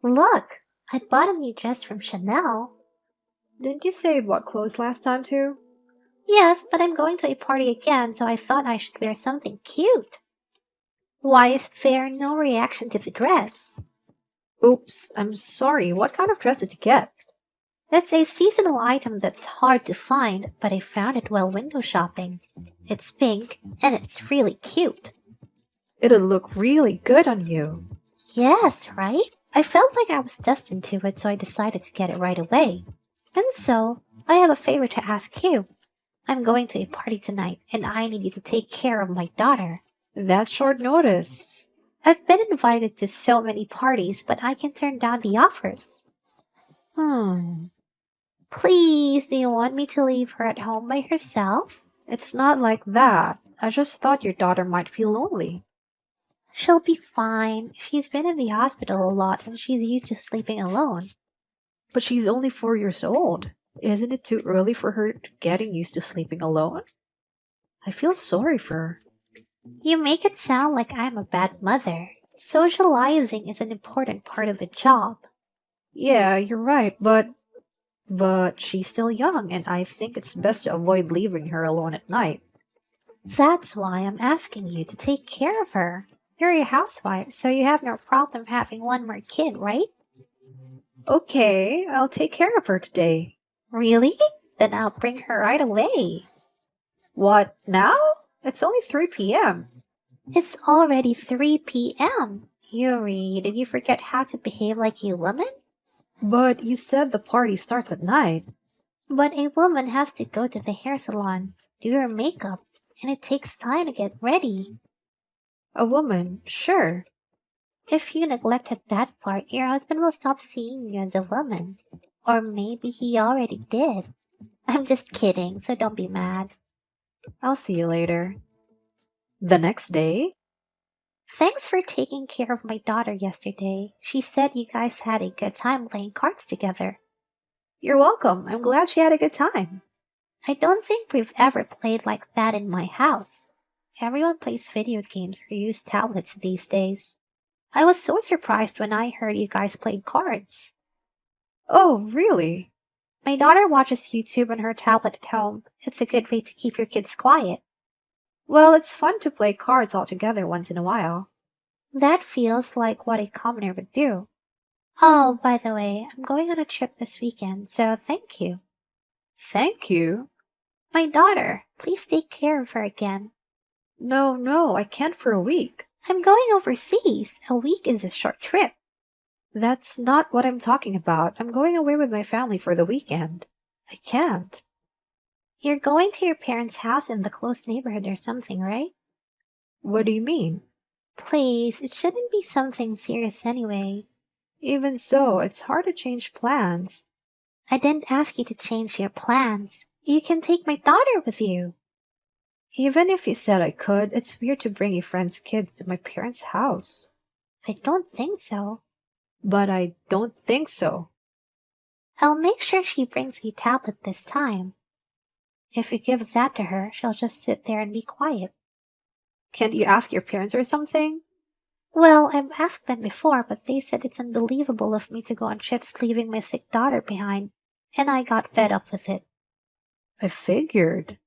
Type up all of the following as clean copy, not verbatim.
Look, I bought a new dress from Chanel. Didn't you say you bought clothes last time too? Yes, but I'm going to a party again, so I thought I should wear something cute. Why is there no reaction to the dress? Oops, I'm sorry. What kind of dress did you get? It's a seasonal item that's hard to find, but I found it while window shopping. It's pink, and it's really cute. It'll look really good on you. Yes, right? I felt like I was destined to it, so I decided to get it right away. And so, I have a favor to ask you. I'm going to a party tonight, and I need you to take care of my daughter. That's short notice. I've been invited to so many parties, but I can turn down the offers. Hmm. Please, do you want me to leave her at home by herself? It's not like that. I just thought your daughter might feel lonely. She'll be fine. She's been in the hospital a lot and she's used to sleeping alone. But she's only 4 years old. Isn't it too early for her to getting used to sleeping alone? I feel sorry for her. You make it sound like I'm a bad mother. Socializing is an important part of the job. Yeah, you're right, but she's still young and I think it's best to avoid leaving her alone at night. That's why I'm asking you to take care of her. You're a housewife, so you have no problem having one more kid, right? Okay, I'll take care of her today. Really? Then I'll bring her right away. What, now? It's only 3 p.m. It's already 3 p.m. Yuri, did you forget how to behave like a woman? But you said the party starts at night. But a woman has to go to the hair salon, do her makeup, and it takes time to get ready. A woman, sure. If you neglected that part, your husband will stop seeing you as a woman. Or maybe he already did. I'm just kidding, so don't be mad. I'll see you later. The next day? Thanks for taking care of my daughter yesterday. She said you guys had a good time playing cards together. You're welcome. I'm glad she had a good time. I don't think we've ever played like that in my house. Everyone plays video games or use tablets these days. I was so surprised when I heard you guys played cards. Oh, really? My daughter watches YouTube on her tablet at home. It's a good way to keep your kids quiet. Well, it's fun to play cards all together once in a while. That feels like what a commoner would do. Oh, by the way, I'm going on a trip this weekend, so thank you. Thank you. My daughter, please take care of her again. No, I can't for a week. I'm going overseas. A week is a short trip. That's not what I'm talking about. I'm going away with my family for the weekend. I can't. You're going to your parents' house in the close neighborhood or something, right? What do you mean? Please, it shouldn't be something serious anyway. Even so, it's hard to change plans. I didn't ask you to change your plans. You can take my daughter with you. Even if you said I could, it's weird to bring a friend's kids to my parents' house. I don't think so. But I don't think so. I'll make sure she brings a tablet this time. If you give that to her, she'll just sit there and be quiet. Can't you ask your parents or something? Well, I've asked them before, but they said it's unbelievable of me to go on trips leaving my sick daughter behind, and I got fed up with it. I figured.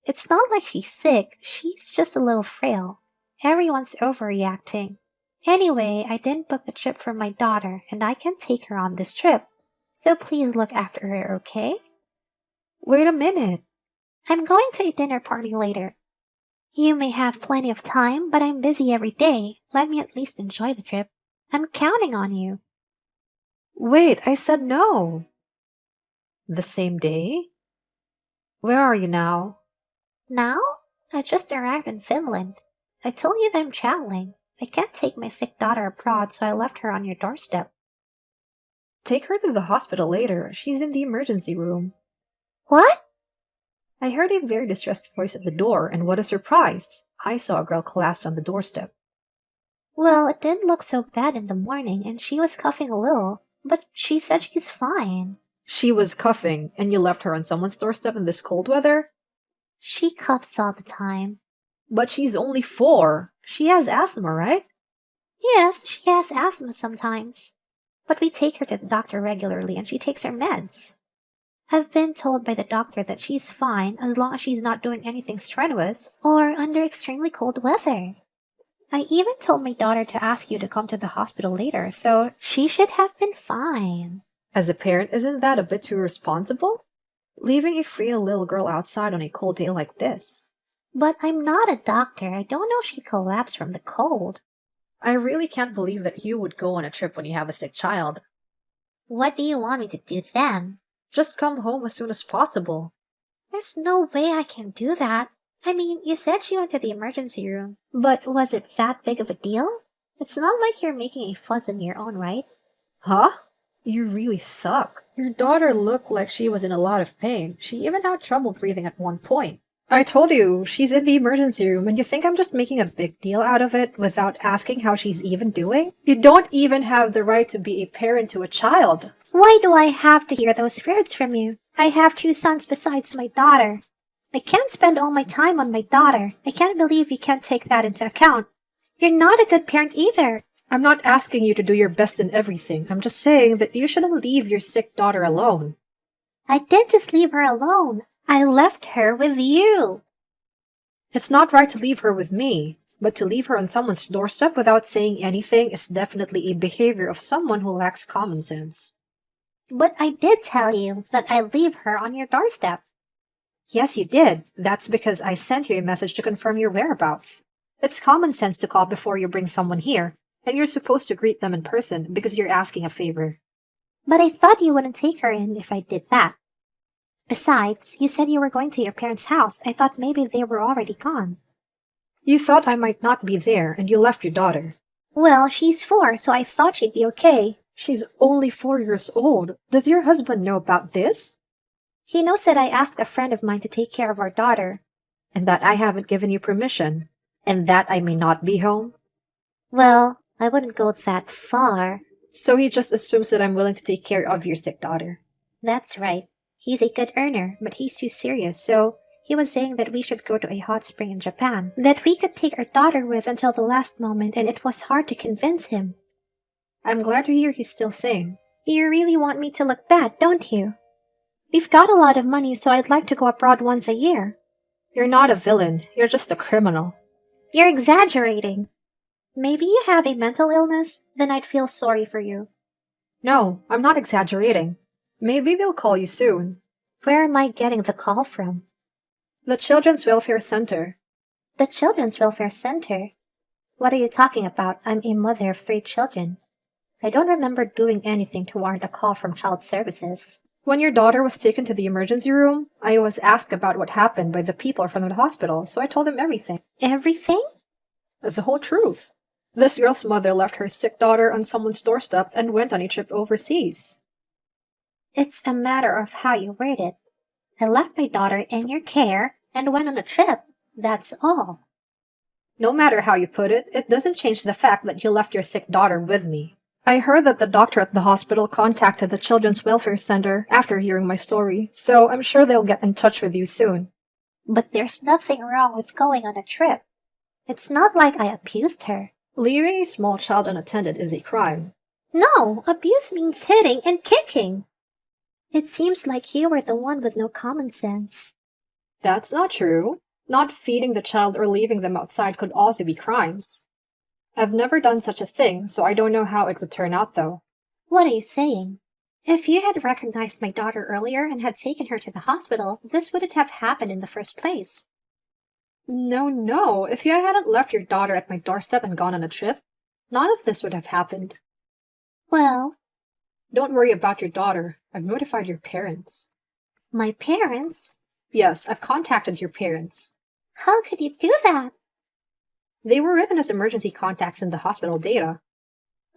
It's not like she's sick, she's just a little frail. Everyone's overreacting. Anyway, I didn't book the trip for my daughter, and I can take her on this trip. So please look after her, okay? Wait a minute. I'm going to a dinner party later. You may have plenty of time, but I'm busy every day. Let me at least enjoy the trip. I'm counting on you. Wait, I said no. The same day? Where are you now? Now? I just arrived in Finland. I told you that I'm traveling. I can't take my sick daughter abroad, so I left her on your doorstep. Take her to the hospital later. She's in the emergency room. What? I heard a very distressed voice at the door, and what a surprise! I saw a girl collapsed on the doorstep. Well, it didn't look so bad in the morning, and she was coughing a little, but she said she's fine. She was coughing, and you left her on someone's doorstep in this cold weather? She coughs all the time. But she's only 4. She has asthma, right? Yes, she has asthma sometimes. but we take her to the doctor regularly and she takes her meds. I've been told by the doctor that she's fine as long as she's not doing anything strenuous or under extremely cold weather. I even told my daughter to ask you to come to the hospital later, so she should have been fine. As a parent, isn't that a bit too responsible? Leaving a frail little girl outside on a cold day like this. But I'm not a doctor. I don't know if she'd collapse from the cold. I really can't believe that you would go on a trip when you have a sick child. What do you want me to do then? Just come home as soon as possible. There's no way I can do that. I mean, you said she went to the emergency room, but was it that big of a deal? It's not like you're making a fuss in your own right. Huh? You really suck. Your daughter looked like she was in a lot of pain. She even had trouble breathing at one point. I told you, she's in the emergency room, and you think I'm just making a big deal out of it without asking how she's even doing? You don't even have the right to be a parent to a child. Why do I have to hear those words from you? I have 2 sons besides my daughter. I can't spend all my time on my daughter. I can't believe you can't take that into account. You're not a good parent either. I'm not asking you to do your best in everything. I'm just saying that you shouldn't leave your sick daughter alone. I didn't just leave her alone. I left her with you. It's not right to leave her with me, but to leave her on someone's doorstep without saying anything is definitely a behavior of someone who lacks common sense. But I did tell you that I'd leave her on your doorstep. Yes, you did. That's because I sent you a message to confirm your whereabouts. It's common sense to call before you bring someone here, and you're supposed to greet them in person because you're asking a favor. But I thought you wouldn't take her in if I did that. Besides, you said you were going to your parents' house. I thought maybe they were already gone. You thought I might not be there, and you left your daughter. Well, she's 4, so I thought she'd be okay. She's only 4 years old. Does your husband know about this? He knows that I asked a friend of mine to take care of our daughter. And that I haven't given you permission. And that I may not be home? Well, I wouldn't go that far. So he just assumes that I'm willing to take care of your sick daughter. That's right. He's a good earner, but he's too serious, so he was saying that we should go to a hot spring in Japan, that we could take our daughter with until the last moment, and it was hard to convince him. I'm glad to hear he's still sane. You really want me to look bad, don't you? We've got a lot of money, so I'd like to go abroad once a year. You're not a villain. You're just a criminal. You're exaggerating. Maybe you have a mental illness? Then I'd feel sorry for you. No, I'm not exaggerating. Maybe they'll call you soon. Where am I getting the call from? The Children's Welfare Center. The Children's Welfare Center? What are you talking about? I'm a mother of 3 children. I don't remember doing anything to warrant a call from Child Services. When your daughter was taken to the emergency room, I was asked about what happened by the people from the hospital, so I told them everything. Everything? The whole truth. This girl's mother left her sick daughter on someone's doorstep and went on a trip overseas. It's a matter of how you word it. I left my daughter in your care and went on a trip. That's all. No matter how you put it, it doesn't change the fact that you left your sick daughter with me. I heard that the doctor at the hospital contacted the Children's Welfare Center after hearing my story, so I'm sure they'll get in touch with you soon. But there's nothing wrong with going on a trip. It's not like I abused her. Leaving a small child unattended is a crime. No, abuse means hitting and kicking. It seems like you were the one with no common sense. That's not true. Not feeding the child or leaving them outside could also be crimes. I've never done such a thing, so I don't know how it would turn out, though. What are you saying? If you had recognized my daughter earlier and had taken her to the hospital, this wouldn't have happened in the first place. No. If you hadn't left your daughter at my doorstep and gone on a trip, none of this would have happened. Well... Don't worry about your daughter. I've notified your parents. My parents? Yes, I've contacted your parents. How could you do that? They were written as emergency contacts in the hospital data.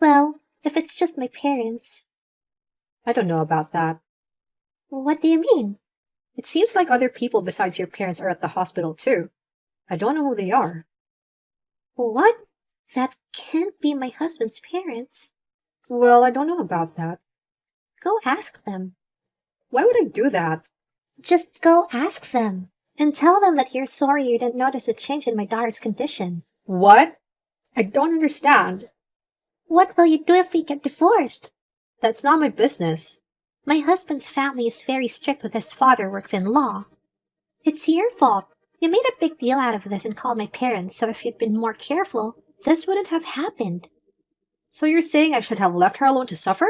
Well, if it's just my parents... I don't know about that. What do you mean? It seems like other people besides your parents are at the hospital too. I don't know who they are. What? That can't be my husband's parents. Well, I don't know about that. Go ask them. Why would I do that? Just go ask them. And tell them that you're sorry you didn't notice a change in my daughter's condition. What? I don't understand. What will you do if we get divorced? That's not my business. My husband's family is very strict with his father works in law. It's your fault. You made a big deal out of this and called my parents, so if you'd been more careful, this wouldn't have happened. So you're saying I should have left her alone to suffer?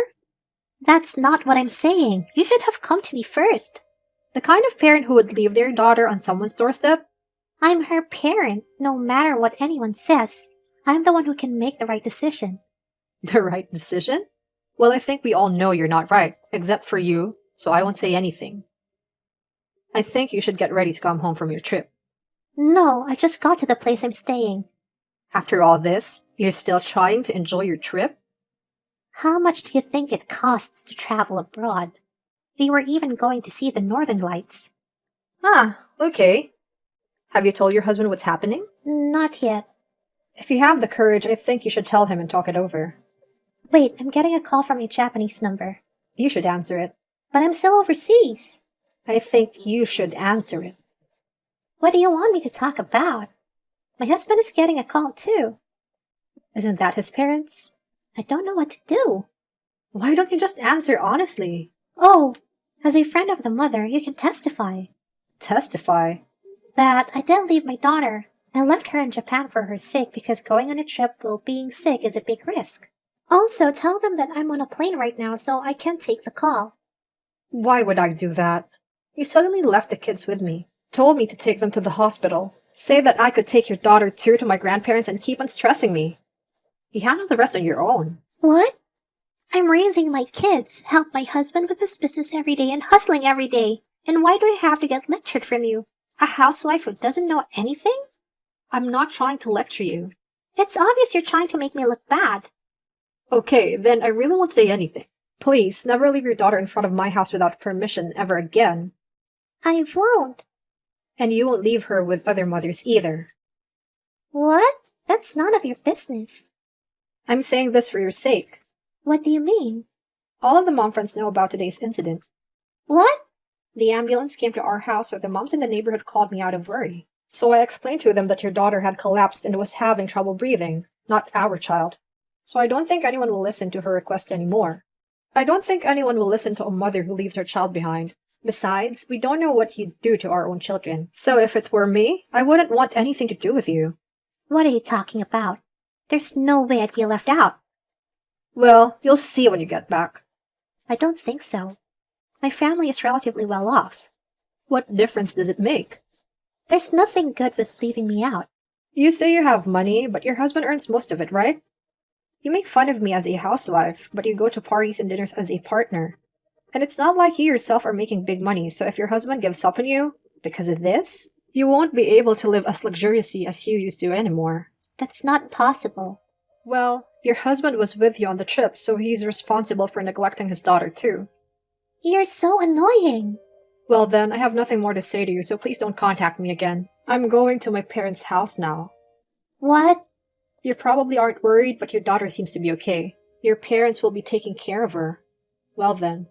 That's not what I'm saying. You should have come to me first. The kind of parent who would leave their daughter on someone's doorstep? I'm her parent, no matter what anyone says. I'm the one who can make the right decision. The right decision? Well, I think we all know you're not right, except for you, so I won't say anything. I think you should get ready to come home from your trip. No, I just got to the place I'm staying. After all this, you're still trying to enjoy your trip? How much do you think it costs to travel abroad? We were even going to see the Northern Lights. Ah, okay. Have you told your husband what's happening? Not yet. If you have the courage, I think you should tell him and talk it over. Wait, I'm getting a call from a Japanese number. You should answer it. But I'm still overseas. I think you should answer it. What do you want me to talk about? My husband is getting a call too. Isn't that his parents? I don't know what to do. Why don't you just answer honestly? Oh, as a friend of the mother, you can testify. Testify? That I didn't leave my daughter. I left her in Japan for her sake because going on a trip while being sick is a big risk. Also, tell them that I'm on a plane right now so I can take the call. Why would I do that? You suddenly left the kids with me. Told me to take them to the hospital. Say that I could take your daughter too to my grandparents and keep on stressing me. You handle the rest on your own. What? I'm raising my kids, help my husband with his business every day and hustling every day. And why do I have to get lectured from you? A housewife who doesn't know anything? I'm not trying to lecture you. It's obvious you're trying to make me look bad. Okay, then I really won't say anything. Please, never leave your daughter in front of my house without permission ever again. I won't. And you won't leave her with other mothers either. What? That's none of your business. I'm saying this for your sake. What do you mean? All of the mom friends know about today's incident. What? The ambulance came to our house, so the moms in the neighborhood called me out of worry. So I explained to them that your daughter had collapsed and was having trouble breathing, not our child. So I don't think anyone will listen to her request anymore. I don't think anyone will listen to a mother who leaves her child behind. Besides, we don't know what you'd do to our own children. So if it were me, I wouldn't want anything to do with you. What are you talking about? There's no way I'd be left out. Well, you'll see when you get back. I don't think so. My family is relatively well off. What difference does it make? There's nothing good with leaving me out. You say you have money, but your husband earns most of it, right? You make fun of me as a housewife, but you go to parties and dinners as a partner. And it's not like you yourself are making big money, so if your husband gives up on you, because of this, you won't be able to live as luxuriously as you used to anymore. That's not possible. Well, your husband was with you on the trip, so he's responsible for neglecting his daughter too. You're so annoying. Well then, I have nothing more to say to you, so please don't contact me again. I'm going to my parents' house now. What? You probably aren't worried, but your daughter seems to be okay. Your parents will be taking care of her. Well then.